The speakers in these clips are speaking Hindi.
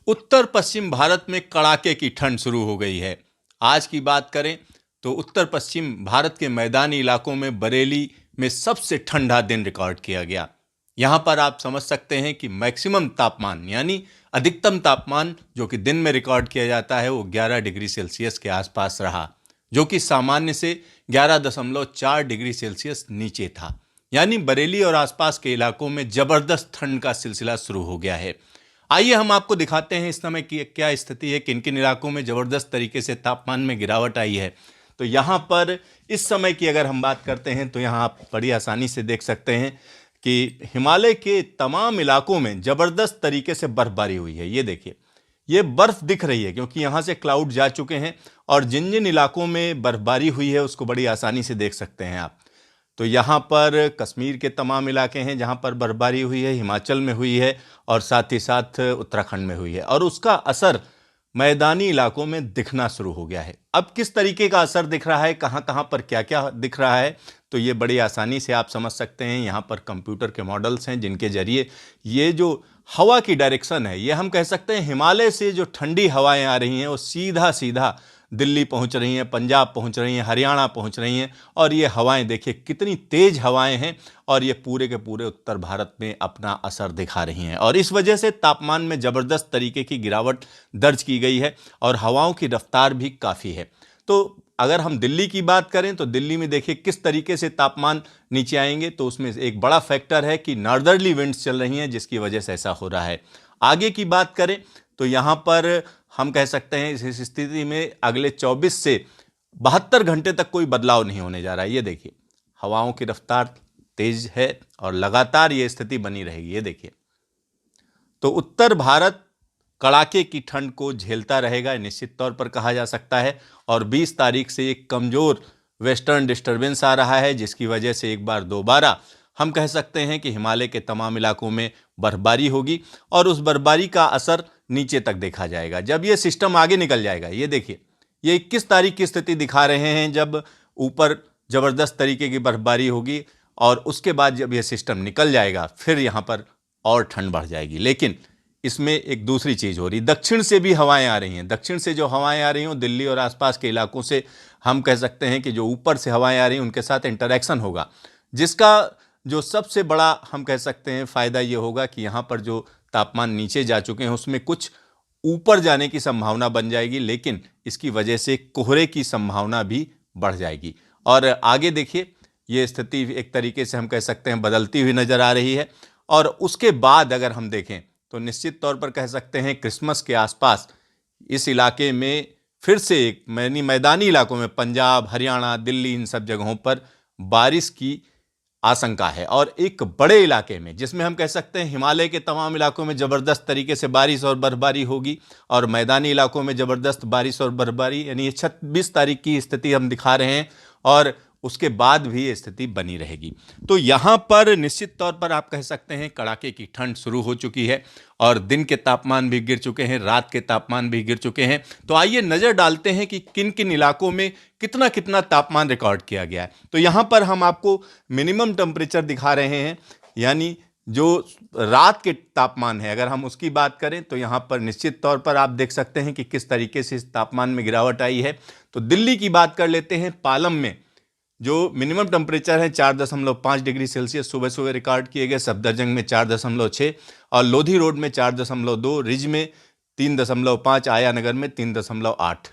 उत्तर पश्चिम भारत में कड़ाके की ठंड शुरू हो गई है। आज की बात करें तो उत्तर पश्चिम भारत के मैदानी इलाकों में बरेली में सबसे ठंडा दिन रिकॉर्ड किया गया। यहाँ पर आप समझ सकते हैं कि मैक्सिमम तापमान यानी अधिकतम तापमान जो कि दिन में रिकॉर्ड किया जाता है वो 11 डिग्री सेल्सियस के आसपास रहा, जो कि सामान्य से 11.4 डिग्री सेल्सियस नीचे था। यानी बरेली और आसपास के इलाकों में जबरदस्त ठंड का सिलसिला शुरू हो गया है। आइए हम आपको दिखाते हैं इस समय की क्या स्थिति है, किन किन इलाकों में जबरदस्त तरीके से तापमान में गिरावट आई है। तो यहाँ पर इस समय की अगर हम बात करते हैं तो यहाँ आप बड़ी आसानी से देख सकते हैं कि हिमालय के तमाम इलाकों में जबरदस्त तरीके से बर्फबारी हुई है। ये देखिए, ये बर्फ दिख रही है क्योंकि यहाँ से क्लाउड जा चुके हैं और जिन जिन इलाकों में बर्फबारी हुई है उसको बड़ी आसानी से देख सकते हैं आप। तो यहाँ पर कश्मीर के तमाम इलाके हैं जहाँ पर बर्फबारी हुई है, हिमाचल में हुई है और साथ ही साथ उत्तराखंड में हुई है, और उसका असर मैदानी इलाकों में दिखना शुरू हो गया है। अब किस तरीके का असर दिख रहा है, कहाँ कहाँ पर क्या क्या दिख रहा है, तो ये बड़ी आसानी से आप समझ सकते हैं। यहाँ पर कंप्यूटर के मॉडल्स हैं जिनके जरिए ये जो हवा की डायरेक्शन है, ये हम कह सकते हैं हिमालय से जो ठंडी हवाएं आ रही हैं वो सीधा सीधा दिल्ली पहुंच रही हैं, पंजाब पहुंच रही हैं, हरियाणा पहुंच रही हैं, और ये हवाएं देखिए कितनी तेज हवाएं हैं और ये पूरे के पूरे उत्तर भारत में अपना असर दिखा रही हैं, और इस वजह से तापमान में ज़बरदस्त तरीके की गिरावट दर्ज की गई है और हवाओं की रफ्तार भी काफ़ी है। तो अगर हम दिल्ली की बात करें तो दिल्ली में देखिए किस तरीके से तापमान नीचे आएंगे, तो उसमें एक बड़ा फैक्टर है कि नॉर्दर्ली विंड्स चल रही हैं जिसकी वजह से ऐसा हो रहा है। आगे की बात करें तो यहाँ पर हम कह सकते हैं इस स्थिति में अगले 24 से 72 घंटे तक कोई बदलाव नहीं होने जा रहा है। ये देखिए, हवाओं की रफ्तार तेज है और लगातार ये स्थिति बनी रहेगी। ये देखिए, तो उत्तर भारत कड़ाके की ठंड को झेलता रहेगा निश्चित तौर पर कहा जा सकता है, और 20 तारीख से एक कमजोर वेस्टर्न डिस्टर्बेंस आ रहा है जिसकी वजह से एक बार दोबारा हम कह सकते हैं कि हिमालय के तमाम इलाकों में बर्फबारी होगी और उस बर्फबारी का असर नीचे तक देखा जाएगा जब ये सिस्टम आगे निकल जाएगा। ये देखिए, ये 21 तारीख की स्थिति दिखा रहे हैं जब ऊपर जबरदस्त तरीके की बर्फबारी होगी, और उसके बाद जब ये सिस्टम निकल जाएगा फिर यहाँ पर और ठंड बढ़ जाएगी। लेकिन इसमें एक दूसरी चीज़ हो रही, दक्षिण से भी हवाएं आ रही हैं। दक्षिण से जो हवाएं आ रही हों, दिल्ली और आसपास के इलाकों से हम कह सकते हैं कि जो ऊपर से हवाएं आ रही हैं उनके साथ इंटरेक्शन होगा, जिसका जो सबसे बड़ा हम कह सकते हैं फ़ायदा ये होगा कि यहाँ पर जो तापमान नीचे जा चुके हैं उसमें कुछ ऊपर जाने की संभावना बन जाएगी, लेकिन इसकी वजह से कोहरे की संभावना भी बढ़ जाएगी। और आगे देखिए, ये स्थिति एक तरीके से हम कह सकते हैं बदलती हुई नज़र आ रही है, और उसके बाद अगर हम देखें तो निश्चित तौर पर कह सकते हैं क्रिसमस के आसपास इस इलाके में फिर से एक मैदानी इलाकों में पंजाब, हरियाणा, दिल्ली, इन सब जगहों पर बारिश की आशंका है। और एक बड़े इलाके में जिसमें हम कह सकते हैं हिमालय के तमाम इलाकों में ज़बरदस्त तरीके से बारिश और बर्फबारी होगी, और मैदानी इलाकों में ज़बरदस्त बारिश और बर्फबारी, यानी 26 तारीख की स्थिति हम दिखा रहे हैं, और उसके बाद भी ये स्थिति बनी रहेगी। तो यहाँ पर निश्चित तौर पर आप कह सकते हैं कड़ाके की ठंड शुरू हो चुकी है और दिन के तापमान भी गिर चुके हैं, रात के तापमान भी गिर चुके हैं। तो आइए नज़र डालते हैं कि किन किन इलाकों में कितना कितना तापमान रिकॉर्ड किया गया है। तो यहाँ पर हम आपको मिनिमम टेम्परेचर दिखा रहे हैं, यानी जो रात के तापमान है अगर हम उसकी बात करें तो यहाँ पर निश्चित तौर पर आप देख सकते हैं कि किस तरीके से इस तापमान में गिरावट आई है। तो दिल्ली की बात कर लेते हैं। पालम में जो मिनिमम टेम्परेचर है 4.5 डिग्री सेल्सियस सुबह सुबह रिकॉर्ड किए गए, सफदरजंग में 4.6 और लोधी रोड में 4.2, रिज में 3.5, आया नगर में 3.8।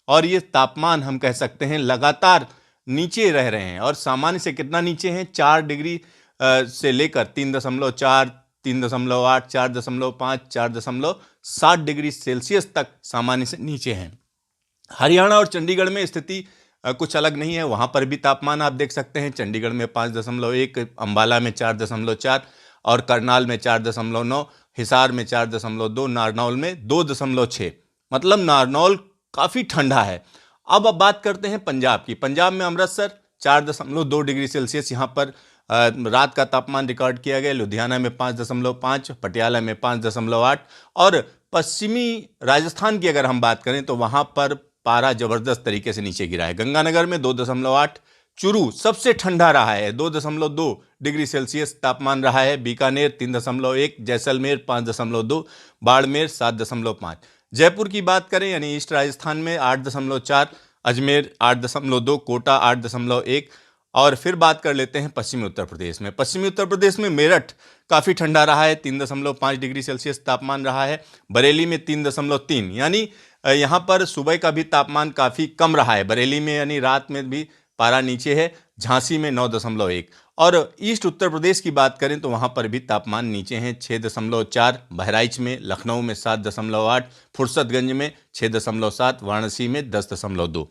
और ये तापमान हम कह सकते हैं लगातार नीचे रह रहे हैं, और सामान्य से कितना नीचे हैं, 4 डिग्री से लेकर 3.4, 3.8, 4.5, 4.7 डिग्री सेल्सियस तक सामान्य से नीचे हैं। हरियाणा और चंडीगढ़ में स्थिति कुछ अलग नहीं है, वहाँ पर भी तापमान आप देख सकते हैं। चंडीगढ़ में 5.1, अंबाला में 4.4 और करनाल में 4.9, हिसार में 4.2, नारनौल में 2.6। मतलब नारनौल काफ़ी ठंडा है। अब बात करते हैं पंजाब की। पंजाब में अमृतसर 4.2 डिग्री सेल्सियस यहाँ पर रात का तापमान रिकॉर्ड किया गया। लुधियाना में 5.5, पटियाला में 5.8, और पश्चिमी राजस्थान की अगर हम बात करें तो वहाँ पर पारा जबरदस्त तरीके से नीचे गिरा है। गंगानगर में 2.8, चुरू सबसे ठंडा रहा है 2.2 डिग्री सेल्सियस तापमान रहा है। बीकानेर 3.1, जैसलमेर 5.2, बाड़मेर 7.5। जयपुर की बात करें यानी ईस्ट राजस्थान में 8.4, अजमेर 8.2, कोटा 8.1। और फिर बात कर लेते हैं पश्चिमी उत्तर प्रदेश में। पश्चिमी उत्तर प्रदेश में मेरठ काफ़ी ठंडा रहा है, 3.5 डिग्री सेल्सियस तापमान रहा है। बरेली में 3.3, यानी यहाँ पर सुबह का भी तापमान काफ़ी कम रहा है बरेली में, यानी रात में भी पारा नीचे है। झांसी में 9.1। और ईस्ट उत्तर प्रदेश की बात करें तो वहाँ पर भी तापमान नीचे हैं, 6.4। बहराइच में, लखनऊ में 7.8, फुर्सतगंज में 6.7, वाराणसी में 10.2।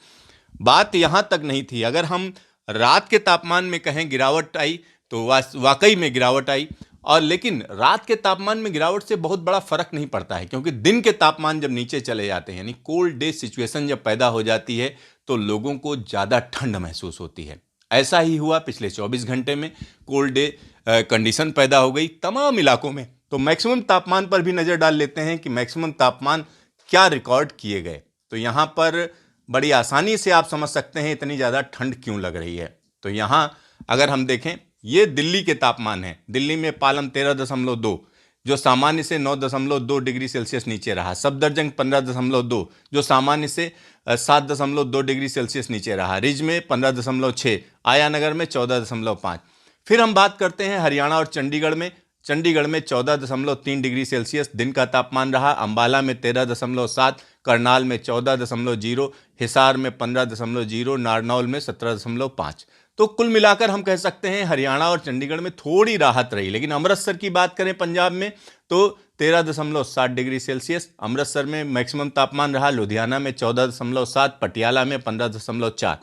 बात यहाँ तक नहीं थी, अगर हम रात के तापमान में कहें गिरावट आई तो वाकई में गिरावट आई। और लेकिन रात के तापमान में गिरावट से बहुत बड़ा फर्क नहीं पड़ता है, क्योंकि दिन के तापमान जब नीचे चले जाते हैं यानी कोल्ड डे सिचुएशन जब पैदा हो जाती है तो लोगों को ज़्यादा ठंड महसूस होती है। ऐसा ही हुआ पिछले 24 घंटे में, कोल्ड डे कंडीशन पैदा हो गई तमाम इलाकों में। तो मैक्सिमम तापमान पर भी नज़र डाल लेते हैं कि मैक्सिमम तापमान क्या रिकॉर्ड किए गए। तो यहाँ पर बड़ी आसानी से आप समझ सकते हैं इतनी ज़्यादा ठंड क्यों लग रही है। तो यहाँ अगर हम देखें, ये दिल्ली के तापमान है। दिल्ली में पालम 13.2, जो सामान्य से 9.2 डिग्री सेल्सियस नीचे रहा। सफदरजंग 15.2, जो सामान्य से 7.2 डिग्री सेल्सियस नीचे रहा। रिज में 15.6, आयानगर में 14.5। फिर हम बात करते हैं हरियाणा और चंडीगढ़ में। चंडीगढ़ में 14.3 डिग्री सेल्सियस दिन का तापमान रहा। अंबाला में 13.7, करनाल में 14.0, हिसार में 15.0, नारनौल में 17.5। तो कुल मिलाकर हम कह सकते हैं हरियाणा और चंडीगढ़ में थोड़ी राहत रही। लेकिन अमृतसर की बात करें पंजाब में तो 13.7 डिग्री सेल्सियस अमृतसर में मैक्सिमम तापमान रहा। लुधियाना में 14.7, पटियाला में 15.4।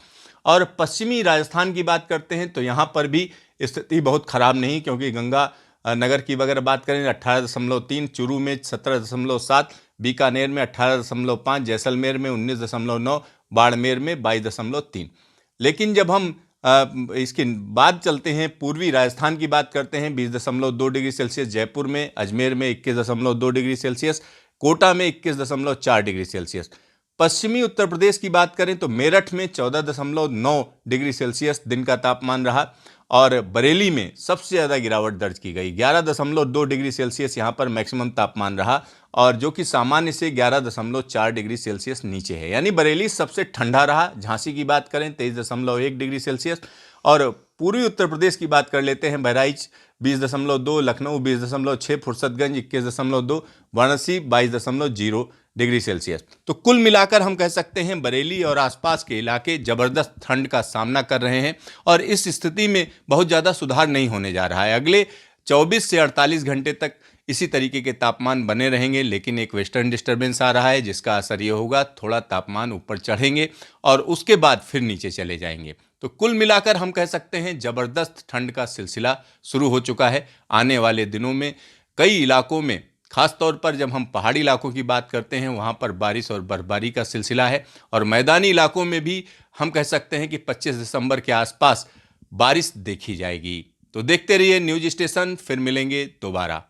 और पश्चिमी राजस्थान की बात करते हैं तो यहाँ पर भी स्थिति बहुत खराब नहीं, क्योंकि गंगा नगर की अगर बात करें 18.3, चूरू में 17.7, बीकानेर में 18.5, जैसलमेर में 19.9, बाड़मेर में 22.3। लेकिन जब हम इसके बाद चलते हैं पूर्वी राजस्थान की बात करते हैं, 20.2 डिग्री सेल्सियस जयपुर में, अजमेर में 21.2 डिग्री सेल्सियस, कोटा में 21.4 डिग्री सेल्सियस। पश्चिमी उत्तर प्रदेश की बात करें तो मेरठ में 14.9 डिग्री सेल्सियस दिन का तापमान रहा। और बरेली में सबसे ज़्यादा गिरावट दर्ज की गई, 11.2 डिग्री सेल्सियस यहाँ पर मैक्सिमम तापमान रहा, और जो कि सामान्य से 11.4 डिग्री सेल्सियस नीचे है, यानी बरेली सबसे ठंडा रहा। झांसी की बात करें 23.1 डिग्री सेल्सियस। और पूर्वी उत्तर प्रदेश की बात कर लेते हैं, बहराइच 20.2, लखनऊ 20.6, फुर्सतगंज 21.2, वाराणसी 22.0 डिग्री सेल्सियस। तो कुल मिलाकर हम कह सकते हैं बरेली और आसपास के इलाके ज़बरदस्त ठंड का सामना कर रहे हैं, और इस स्थिति में बहुत ज़्यादा सुधार नहीं होने जा रहा है। अगले 24 से 48 घंटे तक इसी तरीके के तापमान बने रहेंगे। लेकिन एक वेस्टर्न डिस्टर्बेंस आ रहा है जिसका असर ये होगा थोड़ा तापमान ऊपर चढ़ेंगे और उसके बाद फिर नीचे चले जाएंगे। तो कुल मिलाकर हम कह सकते हैं ज़बरदस्त ठंड का सिलसिला शुरू हो चुका है। आने वाले दिनों में कई इलाकों में, खास तौर पर जब हम पहाड़ी इलाकों की बात करते हैं, वहाँ पर बारिश और बर्फबारी का सिलसिला है, और मैदानी इलाकों में भी हम कह सकते हैं कि 25 दिसंबर के आसपास बारिश देखी जाएगी। तो देखते रहिए न्यूज़ स्टेशन, फिर मिलेंगे दोबारा।